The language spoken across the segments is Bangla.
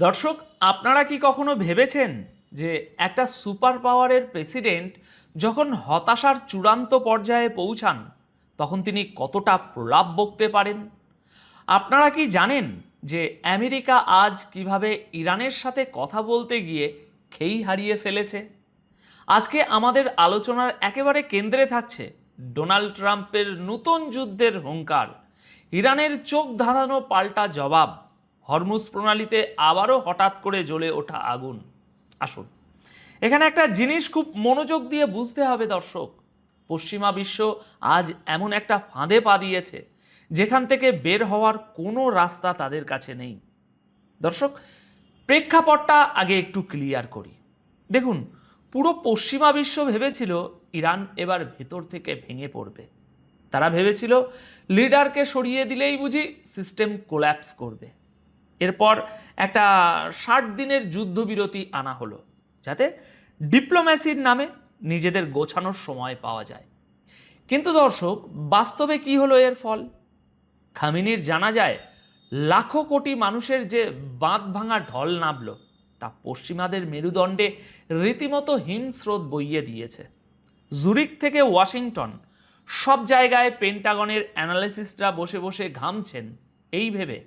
দর্শক, আপনারা কি কখনো ভেবেছেন যে একটা সুপার পাওয়ারের প্রেসিডেন্ট যখন হতাশার চূড়ান্ত পর্যায়ে পৌঁছান তখন তিনি কতটা প্রলাপ বকতে পারেন? আপনারা কি জানেন যে আমেরিকা আজ কিভাবে ইরানের সাথে কথা বলতে গিয়ে খেই হারিয়ে ফেলেছে? আজকে আমাদের আলোচনার একেবারে কেন্দ্রে থাকছে ডোনাল্ড ট্রাম্পের নতুন যুদ্ধের হুঙ্কার, ইরানের চোখ ধাঁধানো পাল্টা জবাব, হরমুজ প্রণালীতে আবারও হঠাৎ করে জ্বলে ওঠা আগুন। আসুন, এখানে একটা জিনিস খুব মনোযোগ দিয়ে বুঝতে হবে দর্শক। পশ্চিমা বিশ্ব আজ এমন একটা ফাঁদে পা দিয়েছে যেখান থেকে বের হওয়ার কোনো রাস্তা তাদের কাছে নেই। দর্শক, প্রেক্ষাপটটা আগে একটু ক্লিয়ার করি। দেখুন, পুরো পশ্চিমা বিশ্ব ভেবেছিল ইরান এবার ভেতর থেকে ভেঙে পড়বে। তারা ভেবেছিল লিডারকে সরিয়ে দিলেই বুঝি সিস্টেম কোল্যাপস করবে। এরপর একটা 60 দিনের যুদ্ধবিরতি আনা হলো যাতে ডিপ্লোম্যাসির নামে নিজেদের গোছানোর সময় পাওয়া যায়। কিন্তু দর্শক, বাস্তবে কি হলো এর ফল? খামেনির জানা যায় লাখো কোটি মানুষের যে বাঁধ ভাঙা ঢল নামল তা পশ্চিমাদের মেরুদণ্ডে রীতিমতো হিমস্রোত বইয়ে দিয়েছে। জুরিক থেকে ওয়াশিংটন সব জায়গায় পেন্টাগনের অ্যানালিসিস্টরা বসে বসে ঘামছেন এই ভেবে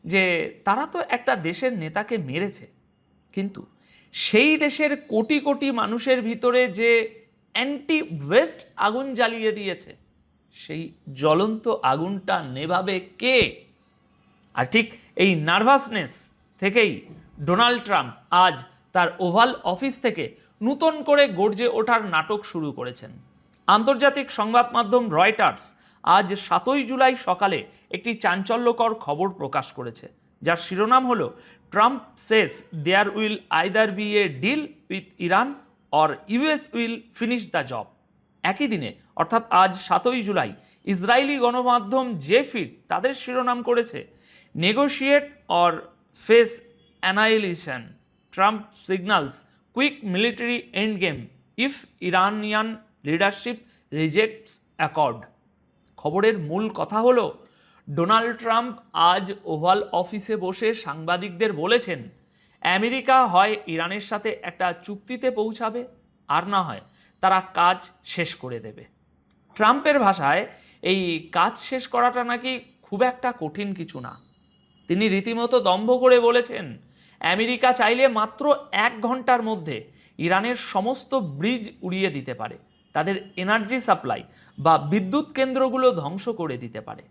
যে তারা তো একটা দেশের নেতাকে মেরেছে, কিন্তু সেই দেশের কোটি কোটি মানুষের ভিতরে যে অ্যান্টি ওয়েস্ট আগুন জ্বালিয়ে দিয়েছে, সেই জ্বলন্ত আগুনটা নেভাবে কে? আর ঠিক এই নার্ভাসনেস থেকেই ডোনাল্ড ট্রাম্প আজ তার ওভাল অফিস থেকে নতুন করে গর্জে ওঠার নাটক শুরু করেছেন। আন্তর্জাতিক সংবাদ মাধ্যম রয়টার্স আজ 7ই জুলাই সকালে একটি চাঞ্চল্যকর খবর প্রকাশ করেছে, যার শিরোনাম হলো Trump says there will either be a deal with Iran or US will finish the job. একই দিনে অর্থাৎ আজ 7ই জুলাই ইসরায়েলি গণমাধ্যম জেফিড তাদের শিরোনাম করেছে negotiate or face annihilation, Trump signals quick military end game if Iranian leadership rejects accord. খবরের মূল কথা হলো ডোনাল্ড ট্রাম্প আজ ওভাল অফিসে বসে সাংবাদিকদের বলেছেন আমেরিকা হয় ইরানের সাথে একটা চুক্তিতে পৌঁছাবে, আর না হয় তারা কাজ শেষ করে দেবে। ট্রাম্পের ভাষায় এই কাজ শেষ করাটা নাকি খুব একটা কঠিন কিছু না। তিনি রীতিমতো দম্ভ করে বলেছেন আমেরিকা চাইলে মাত্র 1 ঘন্টার মধ্যে ইরানের সমস্ত ব্রিজ উড়িয়ে দিতে পারে, তাদের এনার্জি সাপ্লাই বা বিদ্যুৎ কেন্দ্রগুলো ধ্বংস করে দিতে পারে।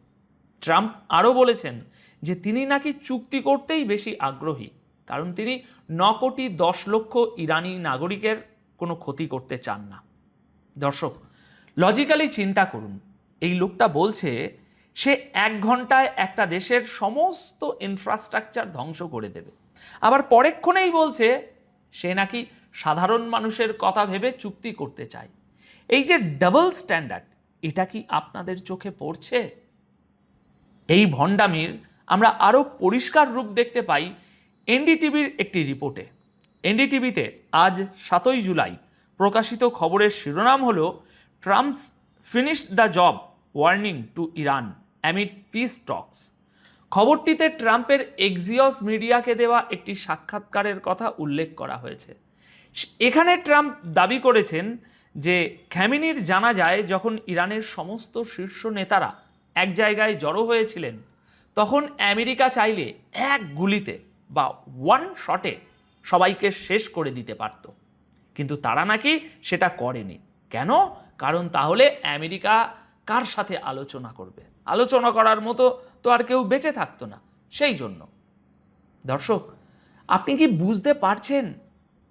ট্রাম্প আরও বলেছেন যে তিনি নাকি চুক্তি করতেই বেশি আগ্রহী, কারণ তিনি 9 কোটি 10 লক্ষ ইরানি নাগরিকের কোনো ক্ষতি করতে চান না। দর্শক, লজিক্যালি চিন্তা করুন, এই লোকটা বলছে সে 1 ঘন্টায় একটা দেশের সমস্ত ইনফ্রাস্ট্রাকচার ধ্বংস করে দেবে, আবার পরেক্ষণেই বলছে সে নাকি সাধারণ মানুষের কথা ভেবে চুক্তি করতে চায়। এই যে ডাবল স্ট্যান্ডার্ড, এটা কি আপনাদের চোখে পড়ছে? এই ভণ্ডামির আমরা আরও পরিষ্কার রূপ দেখতে পাই এনডিটিভির একটি রিপোর্টে। এনডিটিভিতে আজ 7ই জুলাই প্রকাশিত খবরের শিরোনাম হলো Trump's finish the job warning to Iran amid peace talks. খবরটিতে ট্রাম্পের এক্সিওস মিডিয়াকে দেওয়া একটি সাক্ষাৎকারের কথা উল্লেখ করা হয়েছে। এখানে ট্রাম্প দাবি করেছেন যে খামেনির জানা যায় যখন ইরানের সমস্ত শীর্ষ নেতারা এক জায়গায় জড়ো হয়েছিলেন তখন আমেরিকা চাইলে এক গুলিতে বা ওয়ান শটে সবাইকে শেষ করে দিতে পারত, কিন্তু তারা নাকি সেটা করেনি। কেন? কারণ তাহলে আমেরিকা কার সাথে আলোচনা করবে? আলোচনা করার মতো তো আর কেউ বেঁচে থাকতো না, সেই জন্য। দর্শক, আপনি কি বুঝতে পারছেন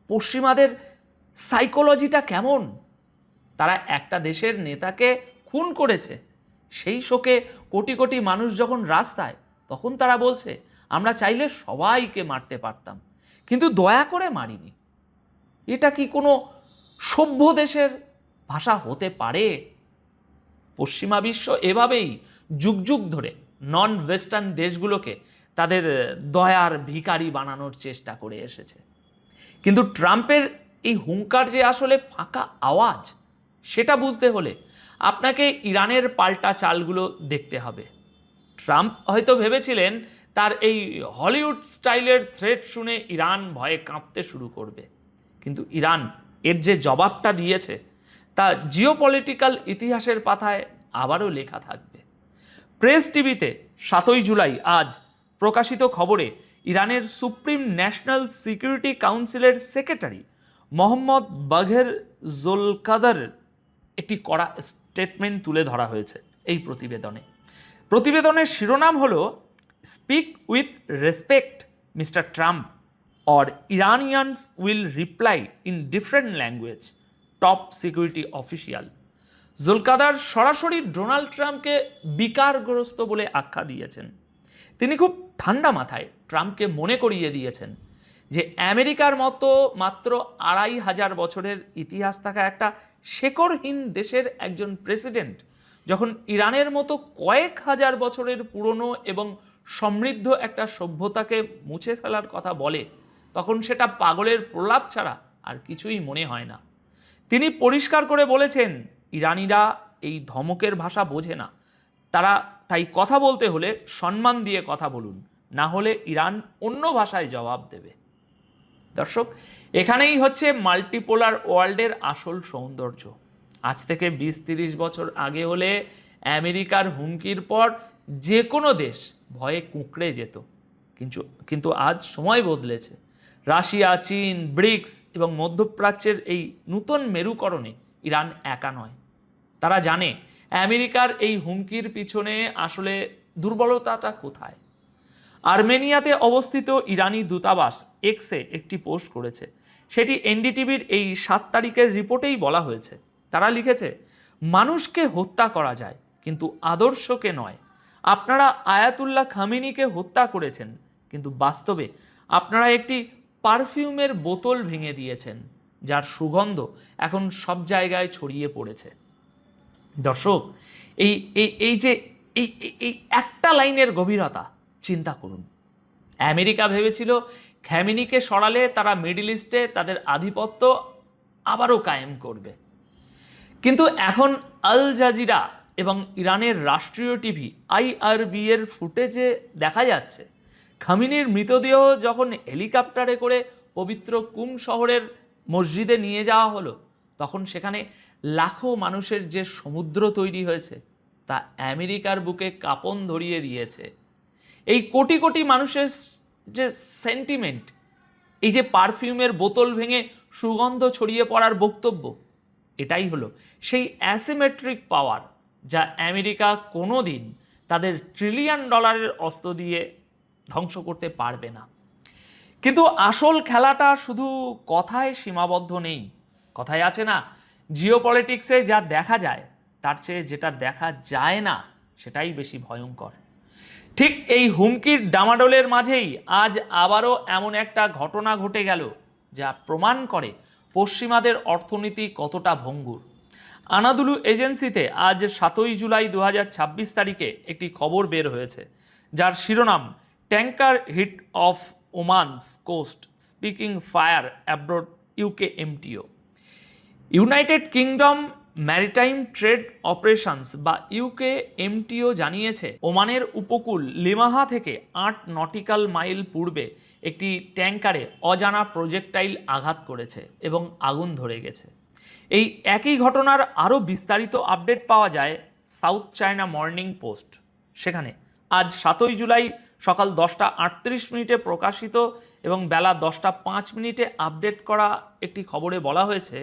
পশ্চিমাদের সাইকোলজিটা কেমন? তারা একটা দেশের নেতাকে খুন করেছে, সেই শোকে কোটি কোটি মানুষ যখন রাস্তায়, তখন তারা বলছে আমরা চাইলে সবাইকে মারতে পারতাম, কিন্তু দয়া করে মারিনি। এটা কি কোনো সভ্য দেশের ভাষা হতে পারে? পশ্চিমা বিশ্ব এভাবেই যুগ যুগ ধরে নন ওয়েস্টার্ন দেশগুলোকে তাদের দয়ার ভিখারি বানানোর চেষ্টা করে এসেছে। কিন্তু ট্রাম্পের এই হুঙ্কার যে আসলে ফাঁকা আওয়াজ, সেটা বুঝতে হলে আপনাকে ইরানের পাল্টা চালগুলো দেখতে হবে। ট্রাম্প হয়তো ভেবেছিলেন তার এই হলিউড স্টাইলের থ্রেট শুনে ইরান ভয়ে কাঁপতে শুরু করবে। কিন্তু ইরান এর যে জবাবটা দিয়েছে তা জিওপলিটিক্যাল ইতিহাসের পাতায় আবারও লেখা থাকবে। প্রেস টিভিতে 7 জুলাই আজ প্রকাশিত খবরে ইরানের সুপ্রিম ন্যাশনাল সিকিউরিটি কাউন্সিলের সেক্রেটারি মোহাম্মদ বাঘের জোলকাদার একটি কড়া স্টেটমেন্ট তুলে ধরা হয়েছে এই প্রতিবেদনের শিরোনাম হলো speak with respect mister Trump or Iranians will reply in different language, top security official. Zolghadr সরাসরি ডোনাল্ড ট্রাম্পকে বিকারগ্রস্ত বলে আখ্যা দিয়েছেন। তিনি খুব ঠান্ডা মাথায় ট্রাম্পকে মনে করিয়ে দিয়েছেন যে আমেরিকার মতো মাত্র 2500 বছরের ইতিহাস থাকা একটা শেকড়হীন দেশের একজন প্রেসিডেন্ট যখন ইরানের মতো কয়েক হাজার বছরের পুরনো এবং সমৃদ্ধ একটা সভ্যতাকে মুছে ফেলার কথা বলে তখন সেটা পাগলের প্রলাপ ছাড়া আর কিছুই মনে হয় না। তিনি পরিষ্কার করে বলেছেন ইরানিরা এই ধমকের ভাষা বোঝে না, তাই কথা বলতে হলে সম্মান দিয়ে কথা বলুন, না হলে ইরান অন্য ভাষায় জবাব দেবে। দর্শক, এখানেই হচ্ছে মাল্টিপোলার ওয়ার্ল্ডের আসল সৌন্দর্য। আজ থেকে 20-30 বছর আগে হলে আমেরিকার হুমকির পর যে কোনো দেশ ভয়ে কুঁকড়ে যেত, কিন্তু আজ সময় বদলেছে। রাশিয়া, চীন, ব্রিক্স এবং মধ্যপ্রাচ্যের এই নূতন মেরুকরণে ইরান একা নয়। তারা জানে আমেরিকার এই হুমকির পিছনে আসলে দুর্বলতাটা কোথায়। আর্মেনিয়াতে অবস্থিত ইরানি দূতাবাস এক্সে একটি পোস্ট করেছে, সেটি এনডিটিভির এই 7 তারিখের রিপোর্টেই বলা হয়েছে। তারা লিখেছে, মানুষকে হত্যা করা যায় কিন্তু আদর্শকে নয়। আপনারা আয়াতুল্লাহ খামেনিকে হত্যা করেছেন, কিন্তু বাস্তবে আপনারা একটি পারফিউমের বোতল ভেঙে দিয়েছেন যার সুগন্ধ এখন সব জায়গায় ছড়িয়ে পড়েছে। দর্শক, এই যে এই একটা লাইনের গভীরতা চিন্তা করুন। আমেরিকা ভেবেছিল খামেনিকে সরালে তারা মিডল ইস্টে তাদের আধিপত্য আবারও কায়েম করবে, কিন্তু এখন আল জাজিরা এবং ইরানের রাষ্ট্রীয় টিভি IRB এর ফুটেজে দেখা যাচ্ছে খামেনির মৃতদেহ যখন হেলিকপ্টারে করে পবিত্র কুম শহরের মসজিদে নিয়ে যাওয়া হলো তখন সেখানে লাখো মানুষের যে সমুদ্র তৈরি হয়েছে তা আমেরিকার বুকে কাঁপন ধরিয়ে দিয়েছে। এই কোটি কোটি মানুষের যে সেন্টিমেন্ট, এই যে পারফিউমের বোতল ভেঙে সুগন্ধ ছড়িয়ে পড়ার বক্তব্য, এটাই হলো সেই অ্যাসিমেট্রিক পাওয়ার যা আমেরিকা কোনো দিন তাদের $1 ট্রিলিয়ন অস্ত্র দিয়ে ধ্বংস করতে পারবে না। কিন্তু আসল খেলাটা শুধু কথায় সীমাবদ্ধ নেই। কথায় আছে না, জিওপলিটিক্সে যা দেখা যায় তার চেয়ে যেটা দেখা যায় না সেটাই বেশি ভয়ঙ্কর। ঠিক এই হুমকির ডামাডোলের মাঝেই আজ আবারও এমন একটা ঘটনা ঘটে গেল যা প্রমাণ করে পশ্চিমাদের অর্থনীতি কতটা ভঙ্গুর। আনাদুলু এজেন্সিতে আজ 7 জুলাই 2026 তারিখে একটি খবর বের হয়েছে যার শিরোনাম tanker hit off Oman's coast speaking fire abroad UKMTO। United Kingdom Maritime Trade Operations বা UKMTO জানিয়েছে ওমানের উপকূল লিমাহা থেকে 8 নটিক্যাল মাইল পূর্বে একটি ট্যাঙ্কারে অজানা প্রজেক্টাইল আঘাত করেছে এবং আগুন ধরে গেছে। এই একই ঘটনার আরও বিস্তারিত আপডেট পাওয়া যায় সাউথ চায়না মর্নিং পোস্ট। সেখানে আজ 7 জুলাই সকাল 10:38 প্রকাশিত এবং বেলা 10:05 আপডেট করা একটি খবরে বলা হয়েছে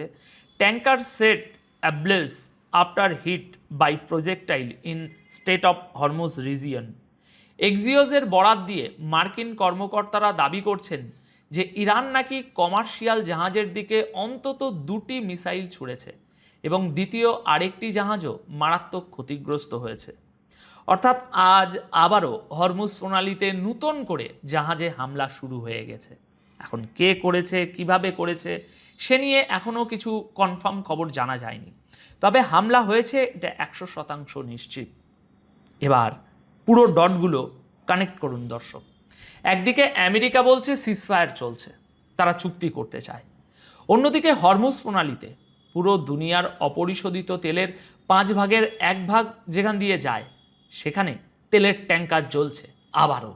tanker set ablaze after hit by projectile in strait of Hormuz region. এক্সিওসের বরাত দিয়ে মার্কিন কর্মকর্তারা দাবি করছেন যে ইরান নাকি কমার্শিয়াল জাহাজের দিকে অন্তত 2টি মিসাইল ছুঁড়েছে এবং দ্বিতীয় আরেকটি জাহাজও মারাত্মক ক্ষতিগ্রস্ত হয়েছে। অর্থাৎ আজ আবারও হরমুজ প্রণালীতে নতুন করে জাহাজে হামলা শুরু হয়ে গেছে। এখন কে করেছে, কিভাবে করেছে সে নিয়ে এখনও কিছু কনফার্ম খবর জানা যায়নি, তবে হামলা হয়েছে এটা 100% নিশ্চিত। এবার পুরো ডটগুলো কানেক্ট করুন দর্শক। একদিকে আমেরিকা বলছে সিজফায়ার চলছে, তারা চুক্তি করতে চায়। অন্যদিকে হরমুজ প্রণালীতে পুরো দুনিয়ার অপরিশোধিত তেলের 5 ভাগের 1 ভাগ যেখান দিয়ে যায় সেখানে তেলের ট্যাঙ্কার জ্বলছে আবারও।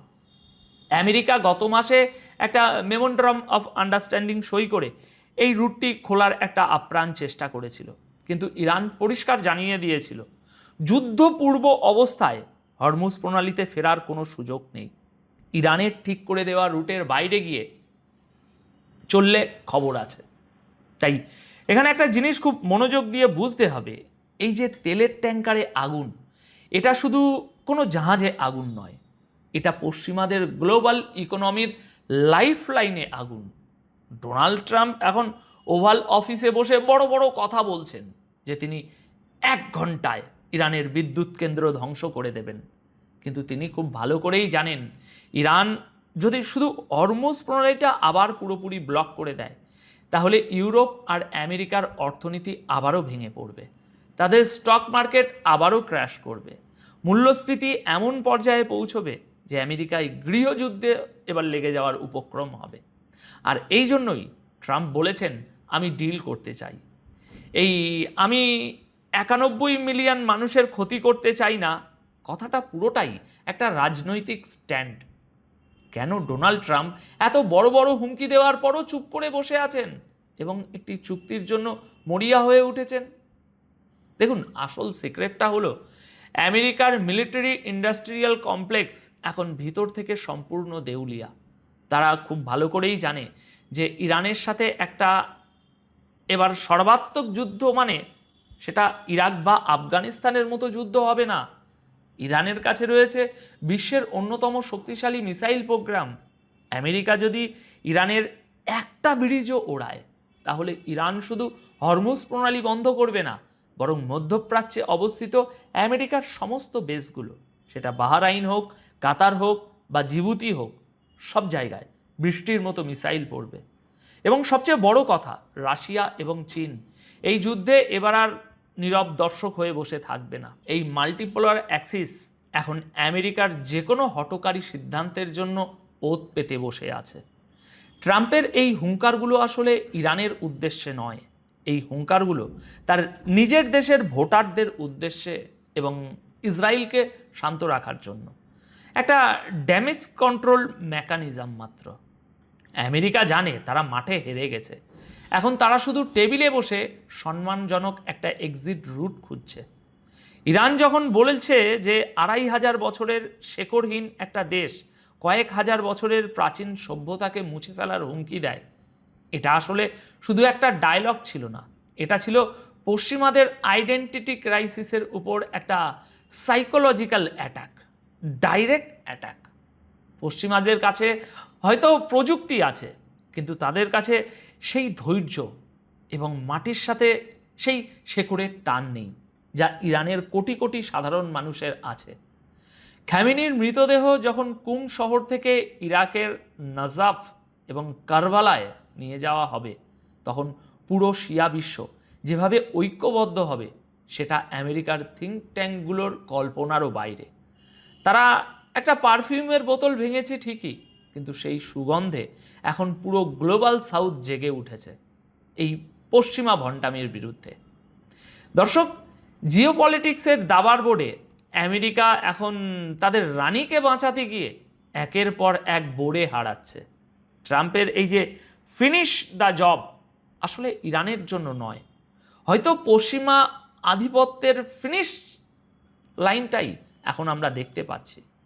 আমেরিকা গত মাসে একটা মেমোরেন্ডাম অফ আন্ডারস্ট্যান্ডিং সই করে এই রুটটি খোলার একটা আপ্রাণ চেষ্টা করেছিল, কিন্তু ইরান পরিষ্কার জানিয়ে দিয়েছিল যুদ্ধপূর্ব অবস্থায় হরমুজ প্রণালীতে ফেরার কোনো সুযোগ নেই। ইরানের ঠিক করে দেওয়া রুটের বাইরে গিয়ে চললে খবর আছে। তাই এখানে একটা জিনিস খুব মনোযোগ দিয়ে বুঝতে হবে, এই যে তেলের ট্যাঙ্কারে আগুন, এটা শুধু কোনো জাহাজে আগুন নয়, এটা পশ্চিমাদের গ্লোবাল ইকোনমির লাইফ লাইনে আগুন। ডোনাল্ড ট্রাম্প এখন ওভাল অফিসে বসে বড় বড় কথা বলছেন যে তিনি 1 ঘন্টায় ইরানের বিদ্যুৎ কেন্দ্র ধ্বংস করে দেবেন, কিন্তু তিনি খুব ভালো করেই জানেন ইরান যদি শুধু হরমুজ প্রণালীটা আবার পুরোপুরি ব্লক করে দেয়, তাহলে ইউরোপ আর আমেরিকার অর্থনীতি আবারও ভেঙে পড়বে, তাদের স্টক মার্কেট আবারও ক্র্যাশ করবে, মূল্যস্ফীতি এমন পর্যায়ে পৌঁছবে যে আমেরিকায় গৃহযুদ্ধে এবার লেগে যাওয়ার উপক্রম হবে। আর এই জন্যই ট্রাম্প বলেছেন আমি ডিল করতে চাই, আমি 91 মিলিয়ন মানুষের ক্ষতি করতে চাই না, কথাটা পুরোটাই একটা রাজনৈতিক স্ট্যান্ড। কেন ডোনাল্ড ট্রাম্প এত বড় বড় হুমকি দেওয়ার পরও চুপ করে বসে আছেন এবং একটি চুক্তির জন্য মরিয়া হয়ে উঠেছেন? দেখুন, আসল সিক্রেটটা হলো আমেরিকার মিলিটারি ইন্ডাস্ট্রিয়াল কমপ্লেক্স এখন ভিতর থেকে সম্পূর্ণ দেউলিয়া। তারা খুব ভালো করেই জানে যে ইরানের সাথে একটা এবার সর্বাত্মক যুদ্ধ মানে সেটা ইরাক বা আফগানিস্তানের মতো যুদ্ধ হবে না। ইরানের কাছে রয়েছে বিশ্বের অন্যতম শক্তিশালী মিসাইল প্রোগ্রাম। আমেরিকা যদি ইরানের একটা ব্রিজও ওড়ায়, তাহলে ইরান শুধু হরমুজ প্রণালী বন্ধ করবে না, বরং মধ্যপ্রাচ্যে অবস্থিত আমেরিকার সমস্ত বেসগুলো, সেটা বাহরাইন হোক, কাতার হোক বা জিবুতি হোক, সব জায়গায় বৃষ্টির মতো মিসাইল পড়বে। এবং সবচেয়ে বড় কথা, রাশিয়া এবং চীন এই যুদ্ধে এবার আর নীরব দর্শক হয়ে বসে থাকবে না। এই মাল্টিপোলার অ্যাক্সিস এখন আমেরিকার যে কোনো হঠকারী সিদ্ধান্তের জন্য ওত পেতে বসে আছে। ট্রাম্পের এই হুঙ্কারগুলো আসলে ইরানের উদ্দেশ্যে নয়, এই হুঙ্কারগুলো তার নিজের দেশের ভোটারদের উদ্দেশ্যে এবং ইসরায়েলকে শান্ত রাখার জন্য একটা ড্যামেজ কন্ট্রোল মেকানিজম মাত্র। আমেরিকা জানে তারা মাঠে হেরে গেছে, এখন তারা শুধু টেবিলে বসে সম্মানজনক একটা এক্সিট রুট খুঁজছে। ইরান যখন বলেছে যে 2500 বছরের শেকড়হীন একটা দেশ কয়েক হাজার বছরের প্রাচীন সভ্যতাকে মুছে ফেলার হুমকি দেয়, এটা আসলে শুধু একটা ডায়লগ ছিল না, এটা ছিল পশ্চিমাদের আইডেন্টিটি ক্রাইসিসের উপর একটা সাইকোলজিক্যাল অ্যাটাক, ডাইরেক্ট অ্যাটাক। পশ্চিমাদের কাছে হয়তো প্রযুক্তি আছে, কিন্তু তাদের কাছে সেই ধৈর্য এবং মাটির সাথে সেই শেকড়ের টান নেই যা ইরানের কোটি কোটি সাধারণ মানুষের আছে। খামেনির মৃতদেহ যখন কুম শহর থেকে ইরাকের নাজাফ এবং কারবালায় নিয়ে যাওয়া হবে, তখন পুরো শিয়া বিশ্ব যেভাবে ঐক্যবদ্ধ হবে সেটা আমেরিকার থিঙ্ক ট্যাঙ্কগুলোর কল্পনারও বাইরে। তারা একটা পারফিউমের বোতল ভেঙেছে ঠিকই, কিন্তু সেই সুগন্ধে এখন পুরো গ্লোবাল সাউথ জেগে উঠেছে এই পশ্চিমা ভণ্ডামির বিরুদ্ধে। দর্শক, জিওপলিটিক্সের দাবার বোর্ডে আমেরিকা এখন তাদের রানীকে বাঁচাতে গিয়ে একের পর এক বোর্ডে হারাচ্ছে। ট্রাম্পের এই যে ফিনিশ দ্য জব আসলে ইরানের জন্য নয়, হয়তো পশ্চিমা আধিপত্যের ফিনিশ লাইনটাই এখন আমরা দেখতে পাচ্ছি।